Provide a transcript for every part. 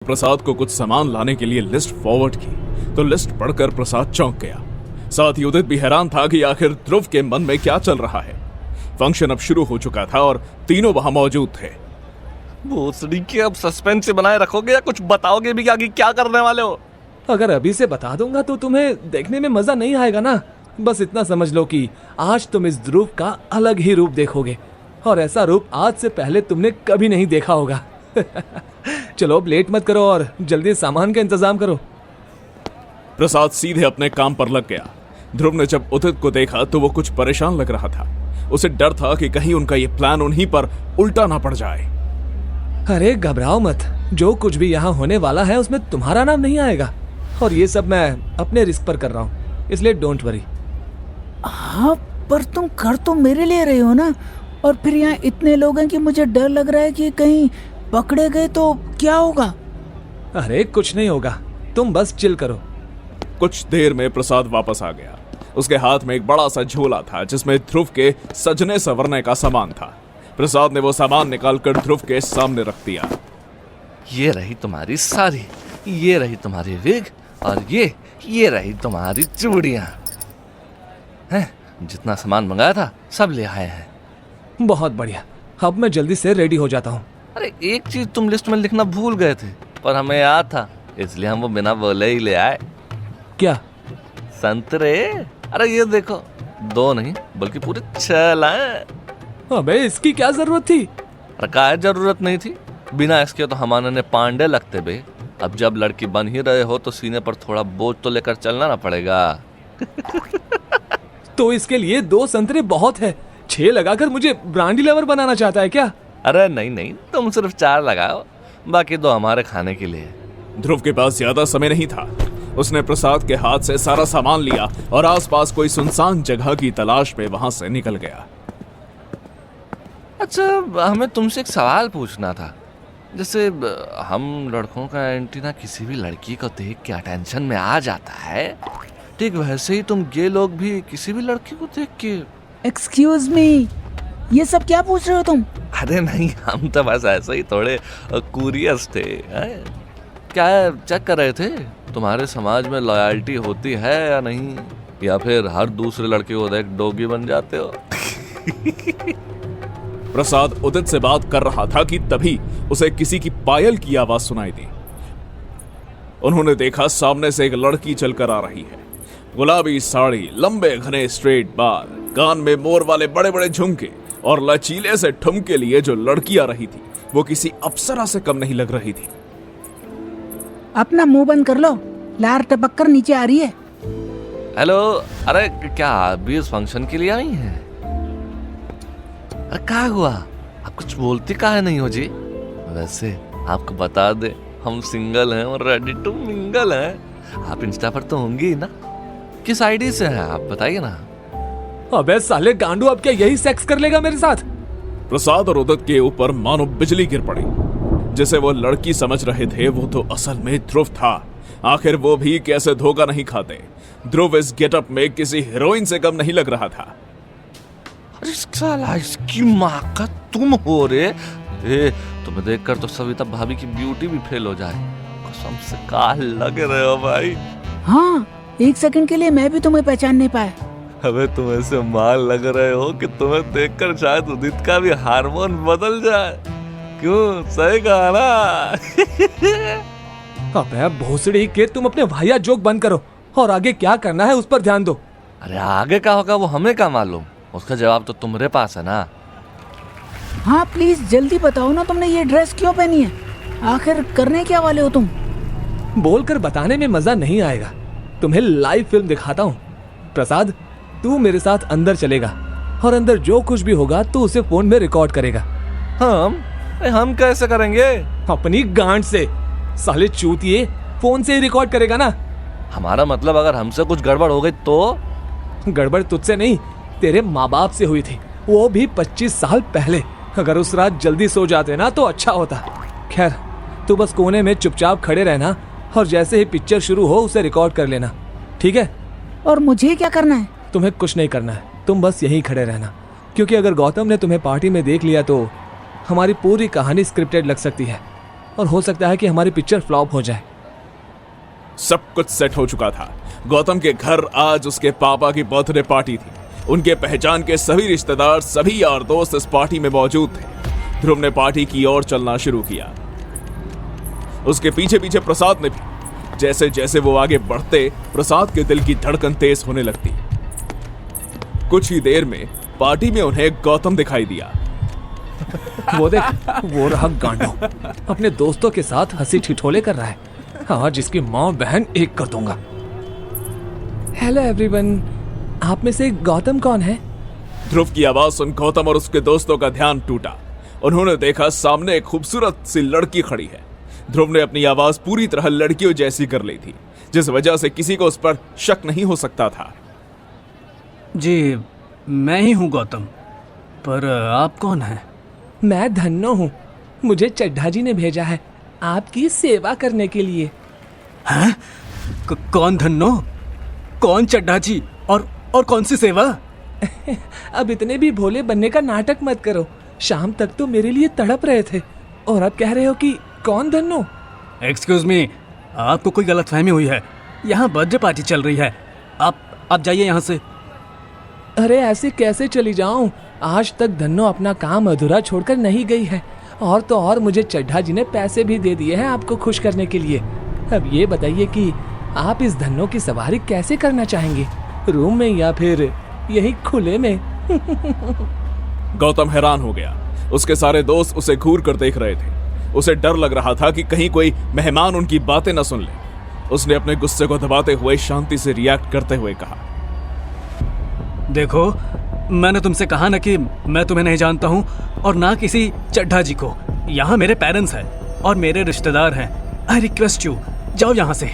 प्रसाद को कुछ सामान लाने के लिए लिस्ट फॉरवर्ड की तो लिस्ट पढ़कर प्रसाद चौंक गया। साथ ही उदित भी हैरान था कि आखिर ध्रुव के मन में क्या चल रहा है। फंक्शन अब शुरू हो चुका था और तीनों वहां मौजूद थे। भोसड़ी के अब सस्पेंस से बनाए रखोगे या कुछ बताओगे भी कि आगे क्या करने वाले हो? अगर अभी से बता दूंगा तो तुम्हें देखने में मजा नहीं आएगा ना। बस इतना समझ लो कि आज तुम इस ध्रुव का अलग ही रूप देखोगे, और ऐसा रूप आज से पहले तुमने कभी नहीं देखा होगा। चलो अब लेट मत करो और जल्दी सामान का इंतजाम करो। प्रसाद सीधे अपने काम पर लग गया। ध्रुव ने जब उदित को देखा तो वो कुछ परेशान लग रहा था। उसे डर था कि कहीं उनका ये प्लान उन्हीं पर उल्टा ना पड़ जाए। अरे घबराओ मत, जो कुछ भी यहाँ होने वाला है उसमें तुम्हारा नाम नहीं आएगा, और ये सब मैं अपने रिस्क पर कर रहा हूँ, इसलिए डोंट वरी। हाँ, पर तुम कर तो मेरे लिए रहे हो ना, और फिर यहाँ इतने लोग हैं कि मुझे डर लग रहा है कि कहीं पकड़े गए तो क्या होगा। अरे कुछ नहीं होगा, तुम बस चिल करो। कुछ देर में प्रसाद वापस आ गया। उसके हाथ में एक बड़ा सा झोला था जिसमें ध्रुव के सजने संवरने का सामान था। प्रसाद ने वो सामान निकालकर ध्रुव के सामने रख दिया। ये रही तुम्हारी साड़ी, ये रही तुम्हारी विग, और ये रही तुम्हारी चूड़ियां। हैं, जितना सामान मंगाया था सब ले आए हैं। बहुत बढ़िया, अब मैं जल्दी से रेडी हो जाता हूँ। अरे एक चीज तुम लिस्ट में लिखना भूल गए थे, पर हमें याद था, इसलिए हम वो बिना बोले ही ले आए। क्या? संतरे। अरे ये देखो, 2 नहीं बल्कि पूरे 6 लाए। अबे इसकी क्या जरूरत थी? अरे काहे जरूरत नहीं थी, बिना इसके तो हमारे ने पांडे लगते बे। अब जब लड़की बन ही रहे हो तो सीने पर थोड़ा बोझ तो लेकर चलना ना पड़ेगा। तो इसके लिए 2 संतरे बहुत है, 6 लगाकर मुझे ब्रांडी लवर बनाना चाहता है क्या? अरे नहीं, तुम सिर्फ 4 लगाओ, बाकी 2 हमारे खाने के लिए। ध्रुव के पास ज्यादा समय नहीं था। उसने प्रसाद के हाथ से सारा सामान लिया और आसपास कोई सुनसान जगह की तलाश में वहां से निकल गया। अच्छा, हमें तुमसे एक सवाल पूछना था। जैसे हम लड़कों का एंटीना किसी भी लड़की को देख के अटेंशन में आ जाता है, ठीक वैसे ही तुम गे लोग भी किसी भी लड़की को देख के। एक्सक्यूज मी, ये सब क्या पूछ रहे हो तुम? अरे नहीं, हम तो बस ऐसे ही थोड़े क्यूरियस थे। क्या चेक कर रहे थे तुम्हारे समाज में लॉयल्टी होती है या नहीं, या फिर हर दूसरे लड़के को देख डोगी बन जाते हो? प्रसाद उदित से बात कर रहा था कि तभी उसे किसी की पायल की आवाज सुनाई दी। उन्होंने देखा सामने से एक लड़की चलकर आ रही है। गुलाबी साड़ी, लंबे घने स्ट्रेट बाल, कान में मोर वाले बड़े बड़े झुमके और लचीले से ठुमके लिए जो लड़की आ रही थी वो किसी अप्सरा से कम नहीं लग रही थी। अपना मुंह बंद कर लो, लार टपक कर नीचे आ रही है। हेलो, अरे क्या आप भी इस फंक्शन के लिए आई हैं? अरे क्या हुआ, आप कुछ बोलती काहे नहीं हो जी? वैसे आपको बता दे, हम सिंगल हैं और रेडी टू मिंगल हैं। आप इंस्टा पर तो होंगी ना? किस आईडी से हैं आप बताइए ना। अबे साले गांडू, अब क्या यही सेक्स कर लेगा मेरे साथ? प्रसाद और उदित के ऊपर मानो बिजली गिर पड़ी। जिसे वो लड़की समझ रहे थे वो तो असल में ध्रुव था। आखिर वो भी कैसे धोखा नहीं खाते। ध्रुव इस गेटअप में किसी हीरोइन से कम नहीं लग रहा था। अरे साला, इसकी माँ का तुम हो रे। तुम्हें देखकर तो सविता भाभी की ब्यूटी भी फेल हो जाए। कसम से काल लग रहे हो भाई। हाँ, 1 सेकंड के लिए मैं भी तुम्हें पहचान नहीं पाया। अबे तुम ऐसे माल लग रहे हो कि तुम्हें देखकर शायद उदित का भी हार्मोन बदल जाए। क्यों, सही कहा ना? अबे भोसड़ी के, तुम अपने वाहियात जोक बंद करो और आगे क्या करना है उस पर ध्यान दो। अरे आगे क्या होगा वो हमें क्या मालूम, उसका जवाब तो तुम्हारे पास है ना। हाँ प्लीज जल्दी बताओ ना, तुमने ये ड्रेस क्यों पहनी है? आखिर करने क्या वाले हो तुम? बोलकर बताने में मजा नहीं आएगा, तुम्हें लाइव फिल्म दिखाता हूँ। प्रसाद, तू मेरे साथ अंदर चलेगा और अंदर जो कुछ भी होगा तू उसे फोन में रिकॉर्ड करेगा। हम कैसे करेंगे? अपनी गांड से। साले चूतिए, फोन से ही रिकॉर्ड करेगा ना। हमारा मतलब अगर हमसे कुछ गड़बड़ हो गई तो? गड़बड़ तुझसे नहीं, तेरे माँ बाप से हुई थी, वो भी 25 साल पहले। अगर उस रात जल्दी सो जाते ना तो अच्छा होता। खैर, तू बस कोने में चुपचाप खड़े रहना और जैसे ही पिक्चर शुरू हो उसे रिकॉर्ड कर लेना, ठीक है? और मुझे क्या करना है? तुम्हें कुछ नहीं करना है, तुम बस यहीं खड़े रहना, क्योंकि अगर गौतम ने तुम्हें पार्टी में देख लिया तो हमारी पूरी कहानी स्क्रिप्टेड लग सकती है। और हो सकता है कि हमारी पिक्चर फ्लॉप हो जाए। सब कुछ सेट हो चुका था। गौतम के घर आज उसके पापा की बर्थडे पार्टी थी। उनके पहचान के सभी रिश्तेदार, सभी यार दोस्त इस पार्टी में मौजूद थे। ध्रुव ने पार्टी की ओर चलना शुरू किया। उसके पीछे पीछे प्रसाद ने भी। जैसे जैसे वो आगे बढ़ते, प्रसाद के दिल की धड़कन तेज होने लगती। कुछ ही देर में पार्टी में उन्हें गौतम दिखाई दिया। वो देख, वो रहा गांडो, अपने दोस्तों के साथ हंसी ठिठोले कर रहा है। हाँ, जिसकी माँ बहन एक कर दूंगा। हेलो एवरीवन, आप में से गौतम कौन है? ध्रुव की आवाज सुन गौतम और उसके दोस्तों का ध्यान टूटा। उन्होंने देखा सामने एक खूबसूरत सी लड़की खड़ी है। ध्रुव ने अपनी आवाज पूरी तरह लड़कियों जैसी कर ली थी, जिस वजह से किसी को उस पर शक नहीं हो सकता था। जी, मैं ही हूँ गौतम, पर आप कौन हैं? मैं धन्नो हूँ। मुझे चड्ढा जी ने भेजा है आपकी सेवा करने के लिए। हैं? कौन धन्नो? कौन चड्ढा जी? और कौन सी सेवा? अब इतने भी भोले बनने का नाटक मत करो। शाम तक तो मेरे लिए तड़प रहे थे और अब कह रहे हो कि कौन धन्नो? एक्सक्यूज मी, आपको कोई गलतफहमी हुई है। यहाँ बर्थडे पार्टी चल रही है। आप जाइए यहाँ से। अरे ऐसे कैसे चली जाऊं? आज तक धन्नो अपना काम अधूरा छोड़कर नहीं गई है। और तो और मुझे चड्ढा जी ने पैसे भी दे दिए हैं आपको खुश करने के लिए। अब ये बताइए कि आप इस धन्नो की सवारी कैसे करना चाहेंगे, रूम में या फिर यही खुले में? गौतम हैरान हो गया। उसके सारे दोस्त उसे घूर कर देख रहे थे। उसे डर लग रहा था कि कहीं कोई मेहमान उनकी बातें न सुन ले। उसने अपने गुस्से को दबाते हुए शांति से रिएक्ट करते हुए कहा, देखो, मैंने तुमसे कहा ना कि मैं तुम्हें नहीं जानता हूँ और ना किसी चड्ढा जी को। यहाँ मेरे पेरेंट्स हैं और मेरे रिश्तेदार हैं। आई रिक्वेस्ट यू, जाओ यहाँ से।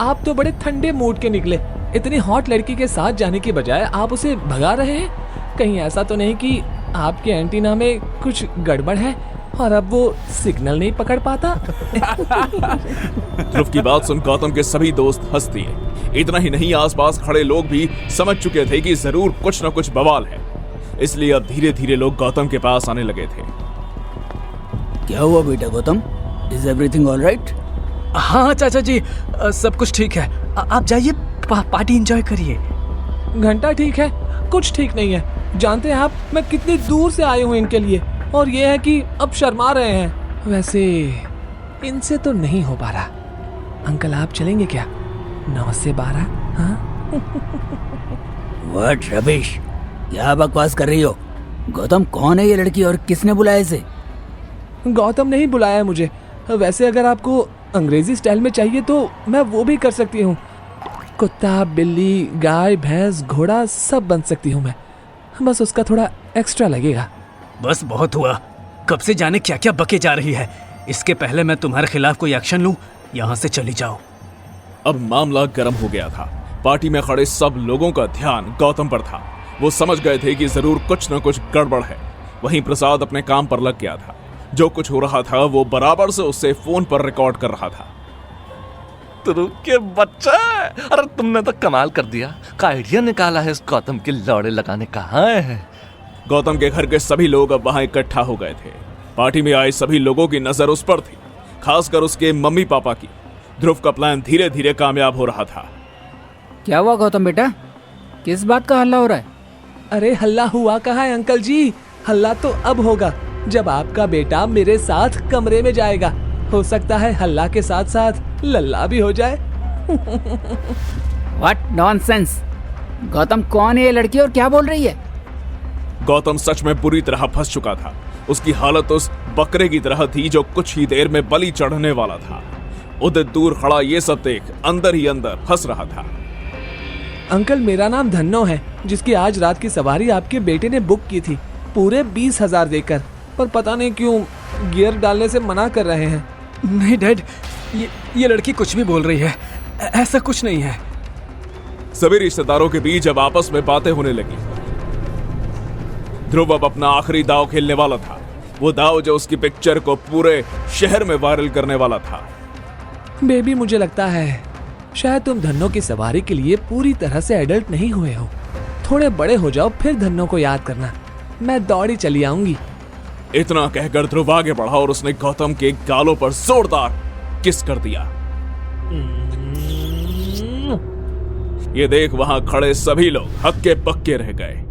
आप तो बड़े ठंडे मूड के निकले। इतनी हॉट लड़की के साथ जाने की बजाय आप उसे भगा रहे हैं। कहीं ऐसा तो नहीं कि आपके एंटीना में कुछ गड़बड़ है और अब वो सिग्नल नहीं पकड़ पाता? ध्रुव की बात सुन गौतम के सभी दोस्त हंस दिए। इतना ही नहीं, आसपास खड़े लोग भी समझ चुके थे कि जरूर कुछ न कुछ बवाल है। इसलिए अब धीरे धीरे लोग गौतम के पास आने लगे थे। क्या हुआ बेटा Gautam? Is everything all right? हाँ चाचा जी, सब कुछ ठीक है। आप जाइए, पार्टी एंजॉय करिए। घंटा ठीक है, कुछ ठीक नहीं है। जानते हैं आप, मैं कितनी दूर से आई हूँ इनके लिए, और ये है कि अब शर्मा रहे हैं। वैसे इनसे तो नहीं हो पा रहा। अंकल आप चलेंगे क्या? 9 से 12? हाँ? व्हाट रबिश, क्या बकवास कर रही हो? गौतम कौन है ये लड़की और किसने बुलाया इसे? गौतम नहीं बुलाया मुझे। वैसे अगर आपको अंग्रेजी स्टाइल में चाहिए तो मैं वो भी कर सकती हूँ। कुत्ता, बिल्ली, गाय, भैंस, घोड़ा सब बन सकती हूँ मैं। बस उसका थोड़ा एक्स्ट्रा लगेगा। बस बहुत हुआ। कब से जाने क्या क्या बके जा रही है। इसके पहले मैं तुम्हारे खिलाफ कोई एक्शन लूं, यहाँ से चली जाओ। अब मामला गर्म हो गया था। पार्टी में खड़े सब लोगों का ध्यान गौतम पर था। वो समझ गए थे कि जरूर कुछ न कुछ गड़बड़ है। वहीं प्रसाद अपने काम पर लग गया था। जो कुछ हो रहा था वो बराबर से उससे फोन पर रिकॉर्ड कर रहा था। ध्रुव के बच्चा, अरे तुमने तो कमाल कर दिया। का आइडिया निकाला है इस गौतम के लौड़े लगाने का है। गौतम के घर के सभी लोग अब वहां इकट्ठा हो गए थे। पार्टी में आए सभी लोगों की नजर उस पर थी, खासकर उसके मम्मी पापा की। ध्रुव का प्लान धीरे धीरे कामयाब हो रहा था। क्या हुआ गौतम बेटा, किस बात का हल्ला हो रहा है? अरे हल्ला हुआ कहाँ है अंकल जी? हल्ला तो अब होगा जब आपका बेटा मेरे साथ कमरे में जाएगा। हो सकता है हल्ला के साथ साथ लल्ला भी हो जाए। What nonsense! गौतम कौन है ये लड़की और क्या बोल रही है? गौतम सच में बुरी तरह फंस चुका था। उसकी हालत उस बकरे की तरह थी जो कुछ ही देर में बलि चढ़ने वाला था। उधर दूर खड़ा ये सब देख अंदर ही अंदर हंस रहा था। अंकल मेरा नाम धन्नो है, जिसकी आज रात की सवारी आपके बेटे ने बुक की थी पूरे 20,000 देकर, पर पता नहीं क्यों गियर डालने से मना कर रहे हैं। नहीं डैड, ये लड़की कुछ भी बोल रही है। ऐसा कुछ नहीं है। सभी रिश्तेदारों के बीच अब आपस में बातें होने लगी। ध्रुव अब अपना आखिरी दाव खेलने वाला था। वो दाव जो उसकी पिक्चर को पूरे शहर में वायरल करने वाला था। बेबी मुझे लगता है शायद तुम धन्नो की सवारी के लिए पूरी तरह से एडल्ट नहीं हुए हो। थोड़े बड़े हो जाओ फिर धन्नो को याद करना। मैं दौड़ी चली आऊंगी। इतना कहकर ध्रुव आगे बढ़ा और उसने गौतम के गालों पर जोरदार किस कर दिया। ये देख वहां खड़े सभी लोग हक्के पक्के रह गए।